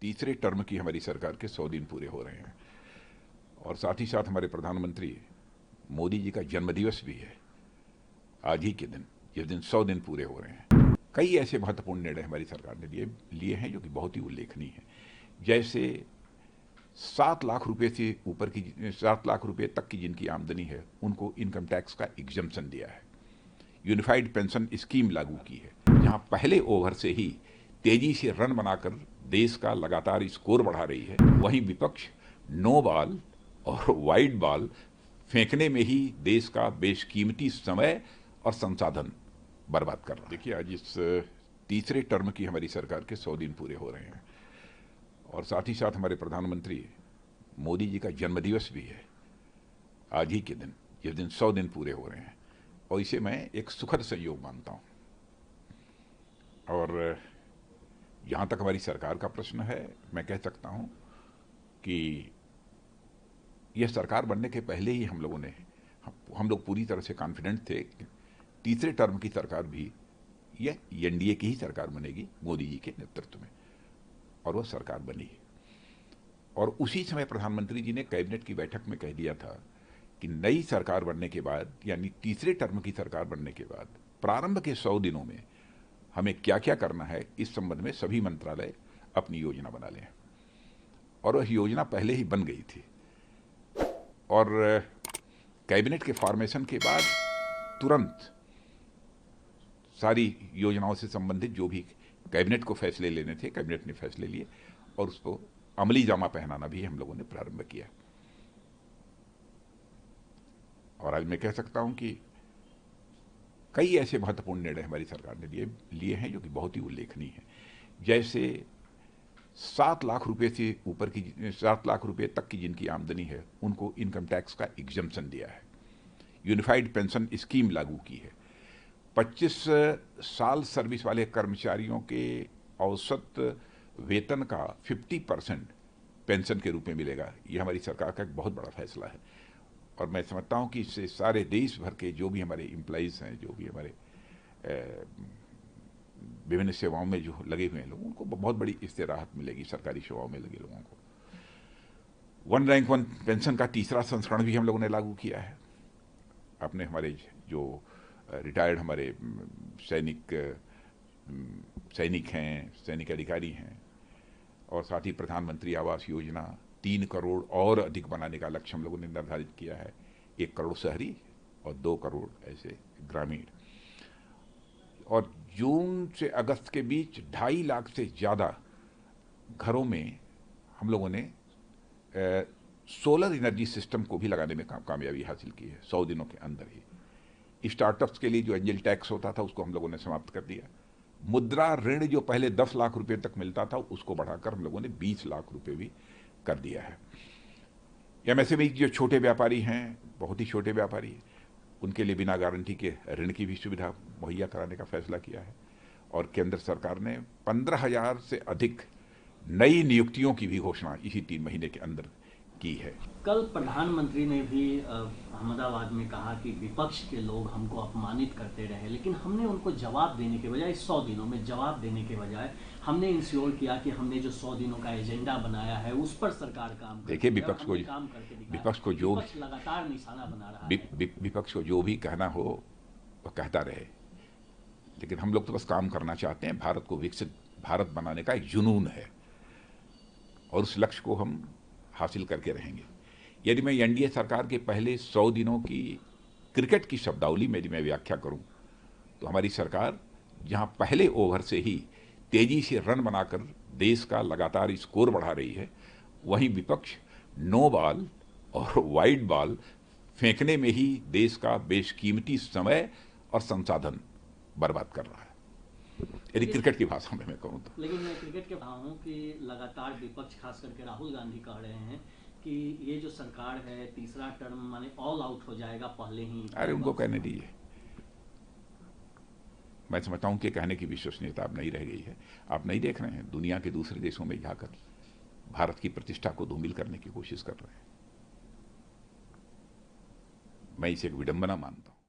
तीसरे टर्म की हमारी सरकार के 100 दिन पूरे हो रहे हैं और साथ ही साथ हमारे प्रधानमंत्री मोदी जी का जन्मदिवस भी है आज ही के दिन, जिस दिन 100 दिन पूरे हो रहे हैं। कई ऐसे महत्वपूर्ण निर्णय हमारी सरकार ने लिए हैं जो कि बहुत ही उल्लेखनीय हैं। जैसे 7 लाख रुपए से ऊपर की 7 लाख रुपए तक की जिनकी आमदनी है उनको इनकम टैक्स का एग्जम्पशन दिया है। यूनिफाइड पेंशन स्कीम लागू की है, जहां पहले ओवर से ही तेजी से रन बनाकर देश का लगातार स्कोर बढ़ा रही है। वहीं विपक्ष नो बॉल और वाइड बॉल फेंकने में ही देश का बेशकीमती समय और संसाधन बर्बाद कर रहा है। देखिए, आज इस तीसरे टर्म की हमारी सरकार के 100 दिन पूरे हो रहे हैं और साथ ही साथ हमारे प्रधानमंत्री मोदी जी का जन्मदिवस भी है आज ही के दिन, जिस दिन 100 दिन पूरे हो रहे हैं। और इसे मैं एक सुखद संयोग मानता हूं। और जहां तक हमारी सरकार का प्रश्न है, मैं कह सकता हूं कि यह सरकार बनने के पहले ही हम लोग पूरी तरह से कॉन्फिडेंट थे कि तीसरे टर्म की सरकार भी यह एनडीए की ही सरकार बनेगी मोदी जी के नेतृत्व में, और वह सरकार बनी। और उसी समय प्रधानमंत्री जी ने कैबिनेट की बैठक में कह दिया था कि नई सरकार बनने के बाद, यानी तीसरे टर्म की सरकार बनने के बाद प्रारंभ के 100 दिनों में हमें क्या क्या करना है, इस संबंध में सभी मंत्रालय अपनी योजना बना लें। और वह योजना पहले ही बन गई थी और कैबिनेट के फॉर्मेशन के बाद तुरंत सारी योजनाओं से संबंधित जो भी कैबिनेट को फैसले लेने थे, कैबिनेट ने फैसले लिए और उसको अमली जामा पहनाना भी हम लोगों ने प्रारंभ किया। और आज मैं कह सकता हूं कि कई ऐसे महत्वपूर्ण निर्णय हमारी सरकार ने लिए हैं जो कि बहुत ही उल्लेखनीय हैं। जैसे 7 लाख रुपए से ऊपर की 7 लाख रुपए तक की जिनकी आमदनी है उनको इनकम टैक्स का एग्जम्पशन दिया है। यूनिफाइड पेंशन स्कीम लागू की है। 25 साल सर्विस वाले कर्मचारियों के औसत वेतन का 50% पेंशन के रूप में मिलेगा। यह हमारी सरकार का एक बहुत बड़ा फैसला है और मैं समझता हूं कि इससे सारे देश भर के जो भी हमारे एम्प्लॉइज हैं, जो भी हमारे विभिन्न सेवाओं में जो लगे हुए हैं लोग, उनको बहुत बड़ी इससे राहत मिलेगी। सरकारी सेवाओं में लगे लोगों को 1 रैंक 1 पेंशन का तीसरा संस्करण भी हम लोगों ने लागू किया है। अपने हमारे जो रिटायर्ड हमारे सैनिक हैं, सैनिक अधिकारी हैं, और साथ ही प्रधानमंत्री आवास योजना 3 करोड़ और अधिक बनाने का लक्ष्य हम लोगों ने निर्धारित किया है। 1 करोड़ शहरी और 2 करोड़ ऐसे ग्रामीण। और जून से अगस्त के बीच 2.5 लाख से ज़्यादा घरों में हम लोगों ने सोलर एनर्जी सिस्टम को भी लगाने में कामयाबी हासिल की है 100 दिनों के अंदर ही। स्टार्टअप्स के लिए जो एंजल टैक्स होता था उसको हम लोगों ने समाप्त कर दिया। मुद्रा ऋण जो पहले 10 लाख रुपए तक मिलता था उसको बढ़ाकर हम लोगों ने 20 लाख रुपए भी कर दिया है। एमएसएमई जो छोटे व्यापारी हैं, बहुत ही छोटे व्यापारी, उनके लिए बिना गारंटी के ऋण की भी सुविधा मुहैया कराने का फैसला किया है। और केंद्र सरकार ने 15,000 से अधिक नई नियुक्तियों की भी घोषणा इसी 3 महीने के अंदर की है। कल प्रधानमंत्री ने भी अहमदाबाद में कहा कि विपक्ष के लोग हमको अपमानित करते रहे, लेकिन हमने उनको जवाब देने के बजाय, 100 दिनों में जवाब देने के बजाय हमने इंश्योर किया कि हमने जो 100 दिनों का एजेंडा बनाया है उस पर सरकार काम देखिए, विपक्ष को जो लगातार निशाना बना रहा है। विपक्ष को जो भी कहना हो वह कहता रहे, लेकिन हम लोग तो बस काम करना चाहते हैं। भारत को विकसित भारत बनाने का एक जुनून है और उस लक्ष्य को हम हासिल करके रहेंगे। यदि मैं एनडीए सरकार के पहले 100 दिनों की क्रिकेट की शब्दावली में यदि मैं व्याख्या करूं, तो हमारी सरकार जहां पहले ओवर से ही तेजी से रन बनाकर देश का लगातार स्कोर बढ़ा रही है, वहीं विपक्ष नो बॉल और वाइड बॉल फेंकने में ही देश का बेशकीमती समय और संसाधन बर्बाद कर रहा है, यदि क्रिकेट की भाषा में मैं कहूँ तो। लेकिन मैं क्रिकेट के कहा हूँ कि लगातार विपक्ष खास करके राहुल गांधी कह रहे हैं कि ये जो सरकार है तीसरा टर्म माने ऑल आउट हो जाएगा पहले ही। अरे उनको कहने दीजिए। मैं समझता हूँ कि कहने की विश्वसनीयता अब नहीं रह गई है। आप नहीं देख रहे हैं दुनिया के दूसरे देशों में जाकर भारत की प्रतिष्ठा को धूमिल करने की कोशिश कर रहे हैं। मैं इसे एक विडंबना मानता हूँ।